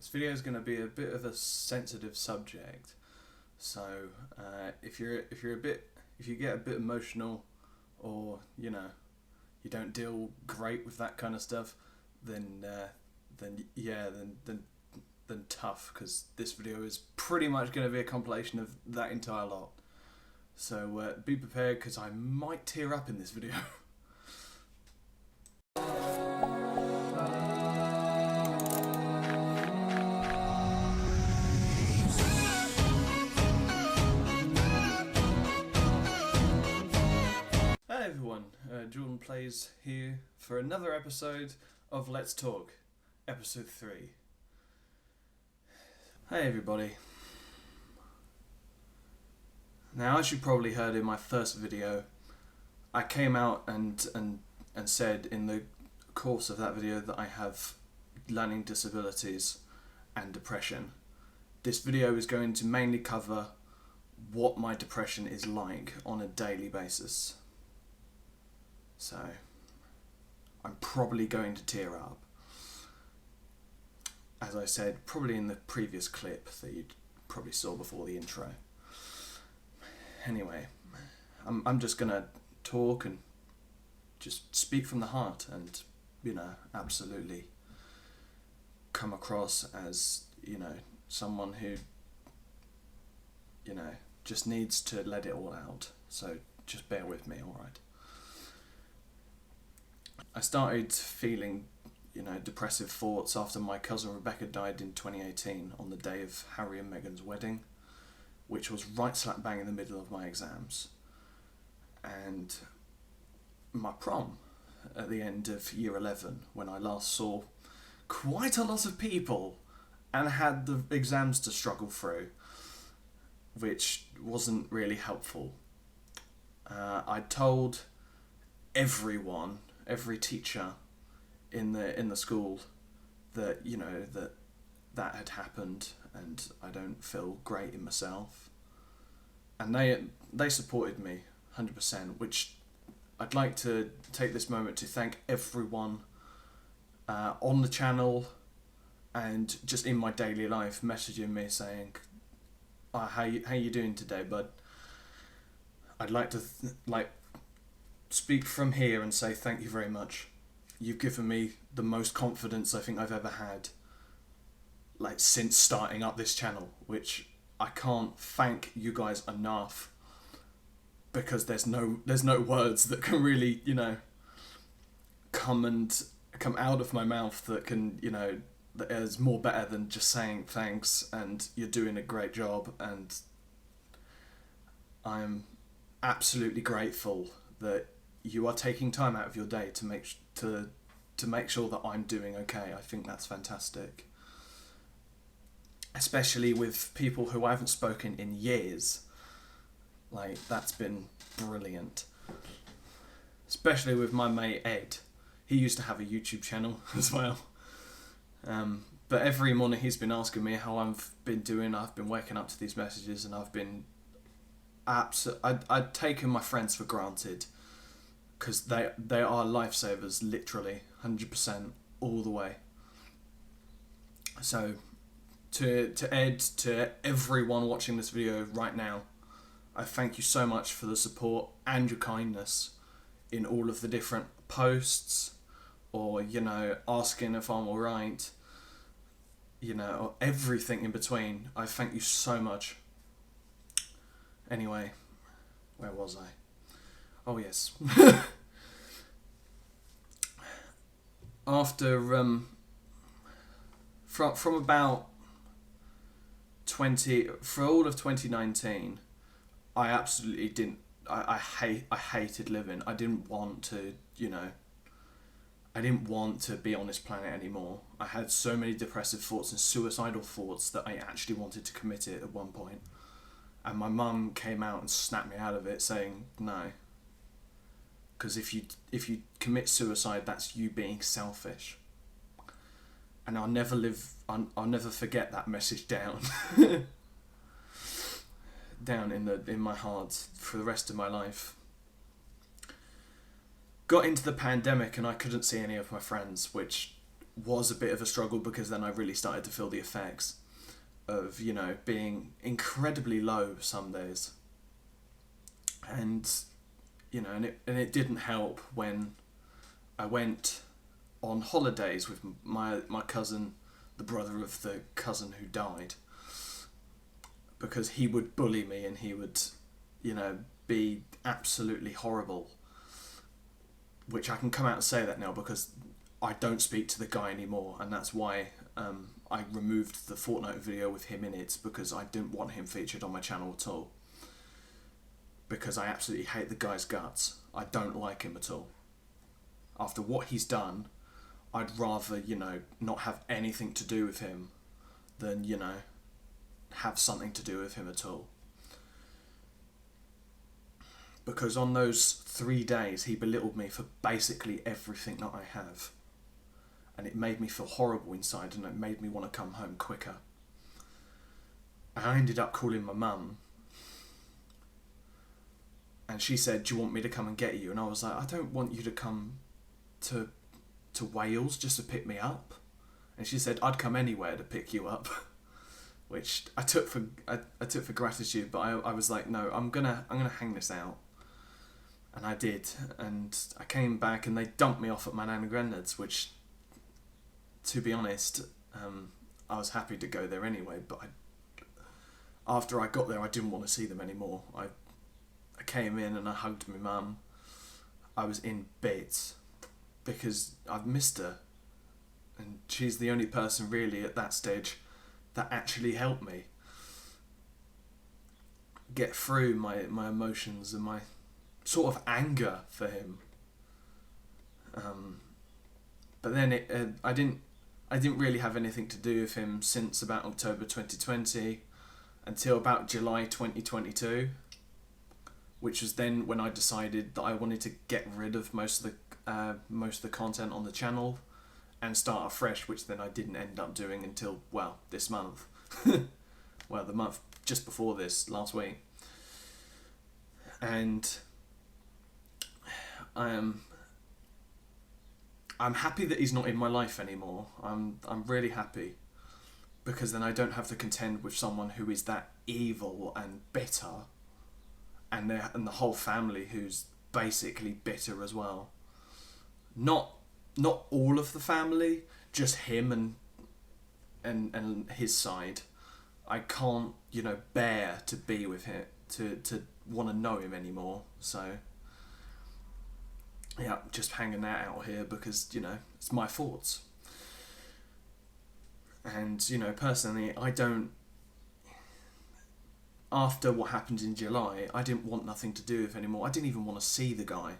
This video is going to be a bit of a sensitive subject, so if you get a bit emotional, or you don't deal great with that kind of stuff, then tough, because this video is pretty much going to be a compilation of that entire lot. So be prepared, because I might tear up in this video. Hey everyone, Jordan Plays here for another episode of Let's Talk, episode 3. Hey everybody. Now, as you probably heard in my first video, I came out and said in the course of that video that I have learning disabilities and depression. This video is going to mainly cover what my depression is like on a daily basis. So, I'm probably going to tear up. As I said, probably in the previous clip that you probably saw before the intro. Anyway, I'm just gonna talk and just speak from the heart and, absolutely come across as, someone who, just needs to let it all out. So just bear with me, alright? I started feeling, depressive thoughts after my cousin Rebecca died in 2018 on the day of Harry and Meghan's wedding, which was right slap bang in the middle of my exams, and my prom at the end of year 11, when I last saw quite a lot of people and had the exams to struggle through, which wasn't really helpful. I told everyone, every teacher in the school, that that had happened, and I don't feel great in myself. And they supported me 100%, which I'd like to take this moment to thank everyone on the channel and just in my daily life, messaging me saying, how you doing today, bud? I'd like to speak from here and say thank you very much. You've given me the most confidence I think I've ever had, since starting up this channel, which I can't thank you guys enough, because there's no words that can really, come out of my mouth that can, that is more better than just saying thanks and you're doing a great job, and I'm absolutely grateful that you are taking time out of your day to make sure that I'm doing okay. I think that's fantastic. Especially with people who I haven't spoken in years. That's been brilliant. Especially with my mate Ed. He used to have a YouTube channel as well. But every morning he's been asking me how I've been doing. I've been waking up to these messages, and I've been I'd taken my friends for granted, because they are lifesavers, literally 100% all the way. So to Ed, to everyone watching this video right now, I thank you so much for the support and your kindness in all of the different posts, or asking if I'm alright, or everything in between. I thank you so much. Anyway, where was I? Oh yes. After from about for all of 2019, I absolutely didn't. I hated living. I didn't want to. I didn't want to be on this planet anymore. I had so many depressive thoughts and suicidal thoughts that I actually wanted to commit it at one point. And my mum came out and snapped me out of it, saying no. Because if you commit suicide, that's you being selfish. And I'll never forget that message down in my heart for the rest of my life. Got into the pandemic and I couldn't see any of my friends, which was a bit of a struggle, because then I really started to feel the effects of, you know, being incredibly low some days. And, you know, and it didn't help when I went on holidays with my cousin, the brother of the cousin who died, because he would bully me and he would, you know, be absolutely horrible. Which I can come out and say that now, because I don't speak to the guy anymore, and that's why I removed the Fortnite video with him in it, because I didn't want him featured on my channel at all. Because I absolutely hate the guy's guts. I don't like him at all. After what he's done, I'd rather, you know, not have anything to do with him than, you know, have something to do with him at all. Because on those 3 days, he belittled me for basically everything that I have. And it made me feel horrible inside, and it made me want to come home quicker. I ended up calling my mum, and she said, "Do you want me to come and get you?" And I was like, "I don't want you to come to Wales just to pick me up." And she said, "I'd come anywhere to pick you up," which I took for gratitude. But I was like, "No, I'm gonna hang this out." And I did, and I came back, and they dumped me off at my nan and granddad's, which, to be honest, I was happy to go there anyway. But after I got there, I didn't want to see them anymore. I came in and I hugged my mum. I was in bits, because I've missed her, and she's the only person really at that stage that actually helped me get through my emotions and my sort of anger for him. But then I didn't really have anything to do with him since about October 2020 until about July 2022, which was then when I decided that I wanted to get rid of most of the content on the channel and start afresh, which then I didn't end up doing until, well, this month. Well, the month just before this, last week. And I'm happy that he's not in my life anymore. I'm really happy, because then I don't have to contend with someone who is that evil and bitter, and the whole family who's basically bitter as well. Not all of the family, just him and his side. I can't, you know, bear to be with him, to want to know him anymore. So yeah, just hanging that out here because, you know, it's my thoughts. And, you know, personally, after what happened in July, I didn't want nothing to do with anymore. I didn't even want to see the guy,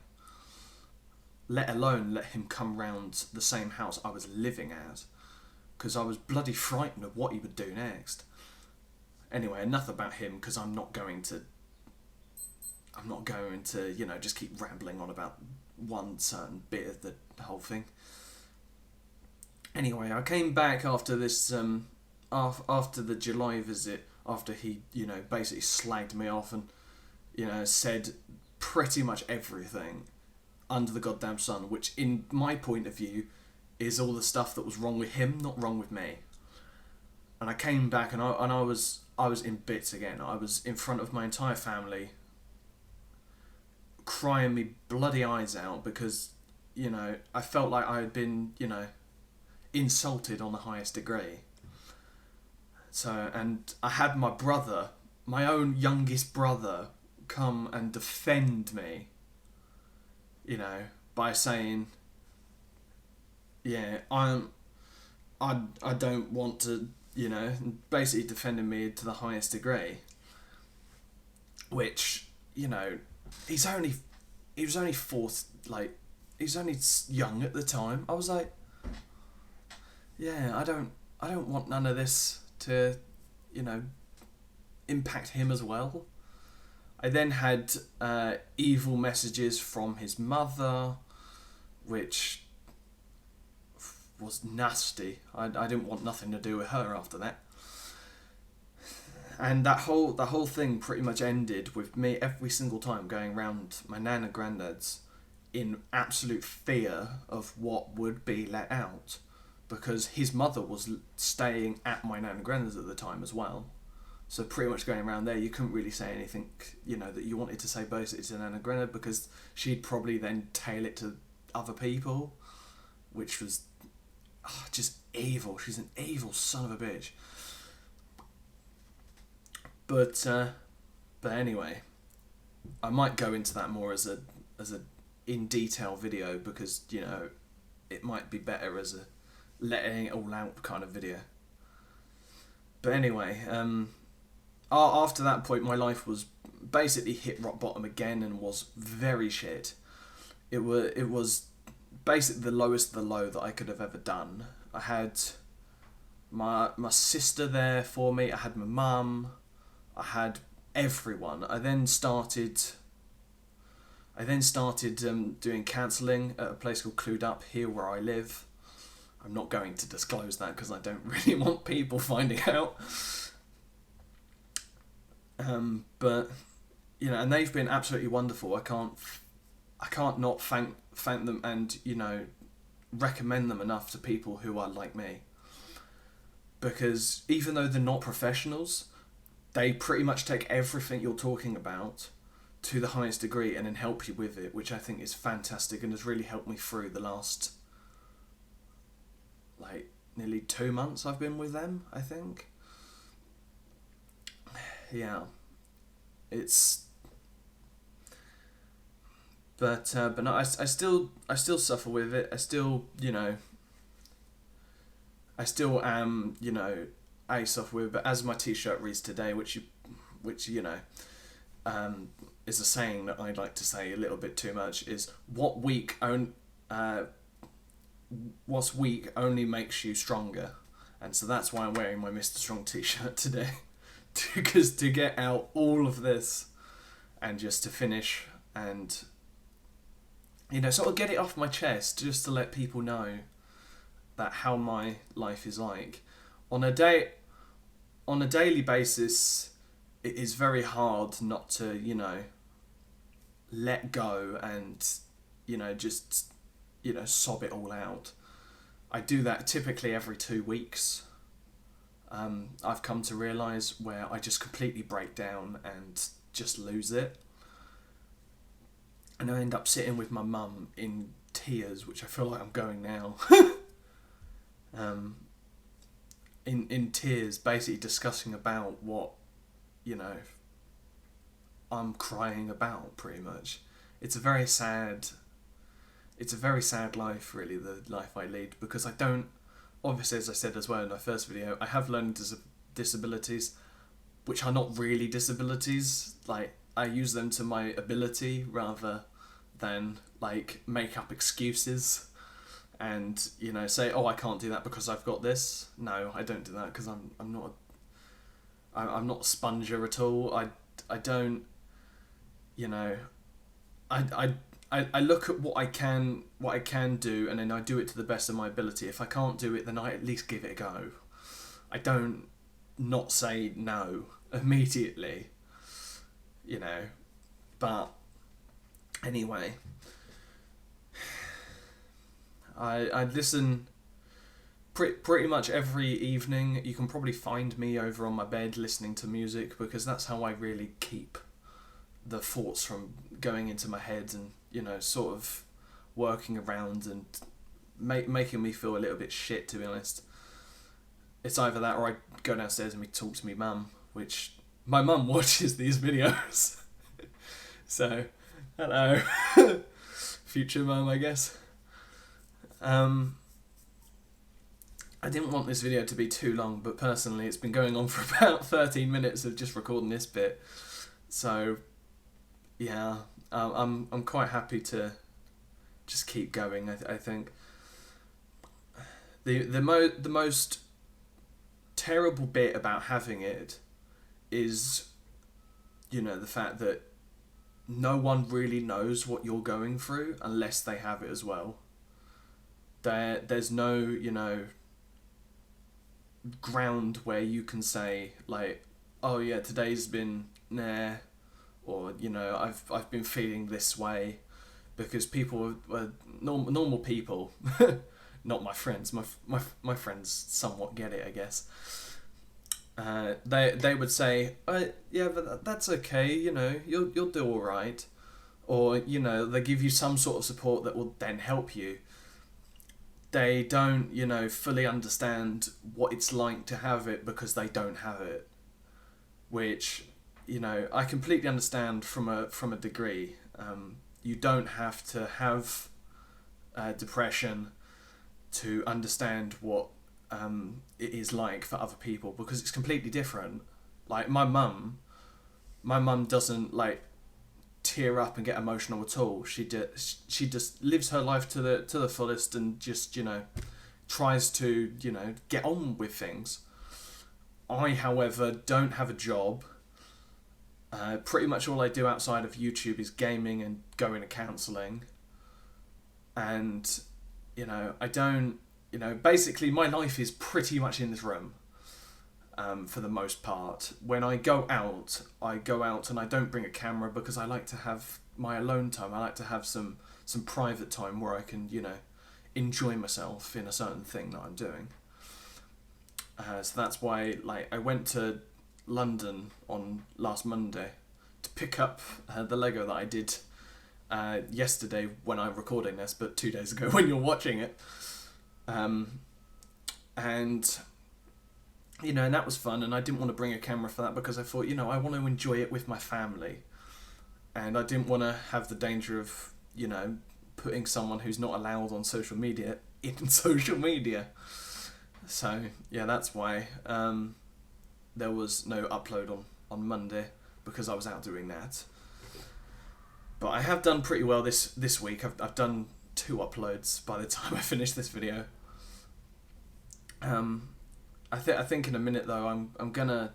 let alone let him come round the same house I was living at, because I was bloody frightened of what he would do next. Anyway, enough about him, because I'm not going to, you know, just keep rambling on about one certain bit of the whole thing. Anyway, I came back after this, after the July visit, after he, you know, basically slagged me off and, you know, said pretty much everything under the goddamn sun, which in my point of view is all the stuff that was wrong with him, not wrong with me. And I came back and I was in bits again. I was in front of my entire family, crying me bloody eyes out because, you know, I felt like I had been, you know, insulted on the highest degree. So, and I had my brother, my own youngest brother, come and defend me, you know, by saying, yeah, I don't want to, you know, basically defending me to the highest degree. Which, you know, he was only young at the time. I was like, yeah, I don't want none of this to, you know, impact him as well. I then had evil messages from his mother, which was nasty. I didn't want nothing to do with her after that. And that whole thing pretty much ended with me every single time going round my nan and granddad's in absolute fear of what would be let out. because his mother was staying at my nan and granddad's at the time as well. So pretty much going around there, you couldn't really say anything, that you wanted to say basically to nan and granddad, because she'd probably then tail it to other people, which was just evil. She's an evil son of a bitch. But anyway, I might go into that more as a in detail video, because it might be better as a letting it all out kind of video. But anyway, after that point, my life was basically hit rock bottom again and was very shit. It was basically the lowest of the low that I could have ever done. I had my sister there for me. I had my mum. I had everyone. I then started doing counselling at a place called Clued Up here where I live. I'm not going to disclose that because I don't really want people finding out. But and they've been absolutely wonderful. I can't not thank them and recommend them enough to people who are like me. Because even though they're not professionals, they pretty much take everything you're talking about to the highest degree and then help you with it, which I think is fantastic and has really helped me through the last nearly 2 months I've been with them, I think. Yeah. But no, I still suffer with it. I still am, I suffer with it. But as my t-shirt reads today, which is a saying that I'd like to say a little bit too much, is what's weak only makes you stronger. And so that's why I'm wearing my Mr. Strong t-shirt today. Because to get out all of this and just to finish and sort of get it off my chest, just to let people know that how my life is like. On a daily basis, it is very hard not to, let go and, just, sob it all out. I do that typically every 2 weeks. I've come to realise where I just completely break down and just lose it. And I end up sitting with my mum in tears, which I feel like I'm going now. In tears, basically discussing about what, I'm crying about, pretty much. It's a very sad life, really, the life I lead, because I don't, obviously, as I said as well in my first video, I have learning disabilities, which are not really disabilities. I use them to my ability rather than, make up excuses and, say, oh, I can't do that because I've got this. No, I don't do that because I'm not a sponger at all. I don't, I look at what I can do, and then I do it to the best of my ability. If I can't do it, then I at least give it a go. I don't not say no immediately, But anyway, I listen pretty much every evening. You can probably find me over on my bed listening to music, because that's how I really keep the thoughts from going into my head and, sort of working around and making me feel a little bit shit, to be honest. It's either that or I go downstairs and talk to my mum, which my mum watches these videos. So, hello. Future mum, I guess. I didn't want this video to be too long, but personally it's been going on for about 13 minutes of just recording this bit. So, yeah, I'm quite happy to just keep going. I think the most terrible bit about having it is, the fact that no one really knows what you're going through unless they have it as well. There's no, ground where you can say, oh yeah, today's been nah, or I've been feeling this way, because people are normal people not my friends. My friends somewhat get it, I guess. They would say, yeah, but that's okay. You know, you'll do all right, or you know, they give you some sort of support that will then help you. They don't, you know, fully understand what it's like to have it because they don't have it, which, you know, I completely understand from a degree. You don't have to have depression to understand what it is like for other people, because it's completely different. Like my mum doesn't like tear up and get emotional at all. She just lives her life to the fullest and just, you know, tries to, you know, get on with things. I, however, don't have a job. Pretty much all I do outside of YouTube is gaming and going to counselling. And, you know, I don't, you know, basically my life is pretty much in this room. For the most part. When I go out and I don't bring a camera because I like to have my alone time. I like to have some private time where I can, you know, enjoy myself in a certain thing that I'm doing. So that's why, like, I went to London on last Monday to pick up the Lego that I did yesterday when I'm recording this, but 2 days ago when you're watching it. And you know, and that was fun, and I didn't want to bring a camera for that because I thought, you know, I want to enjoy it with my family, and I didn't want to have the danger of, you know, putting someone who's not allowed on social media in social media. So yeah, that's why there was no upload on Monday, because I was out doing that. But I have done pretty well this week. I've done 2 uploads by the time I finish this video. I think in a minute though I'm gonna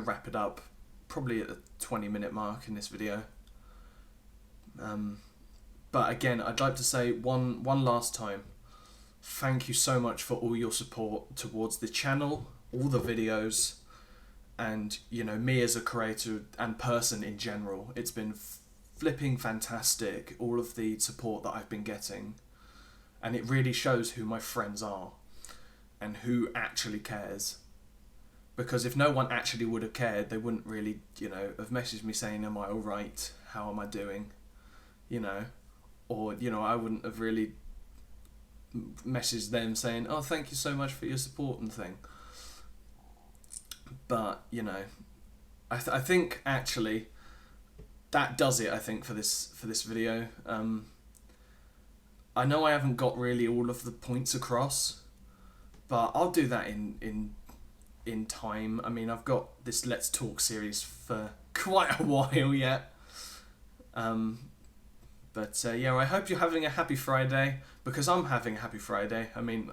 wrap it up, probably at the 20-minute mark in this video. But again, I'd like to say one last time, thank you so much for all your support towards the channel, all the videos, and, you know, me as a creator and person in general. It's been flipping fantastic, all of the support that I've been getting, and it really shows who my friends are and who actually cares. Because if no one actually would have cared, they wouldn't really, you know, have messaged me saying, am I alright? How am I doing? You know, or, you know, I wouldn't have really messaged them saying, oh, thank you so much for your support and thing. But, you know, I think actually that does it, I think, for this video. I know I haven't got really all of the points across, but I'll do that in time. I mean, I've got this Let's Talk series for quite a while yet. But yeah, I hope you're having a happy Friday, because I'm having a happy Friday. I mean,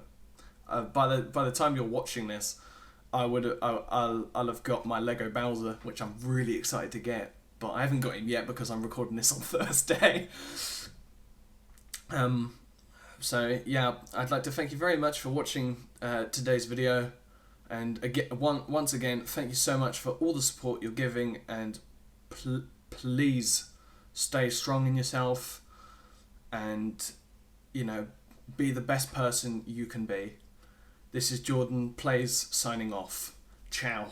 by the time you're watching this, I'll have got my Lego Bowser, which I'm really excited to get, but I haven't got him yet because I'm recording this on Thursday. So yeah, I'd like to thank you very much for watching today's video, and again, once again, thank you so much for all the support you're giving, and please stay strong in yourself, and, you know, be the best person you can be. This is Jordan Plays signing off. Ciao.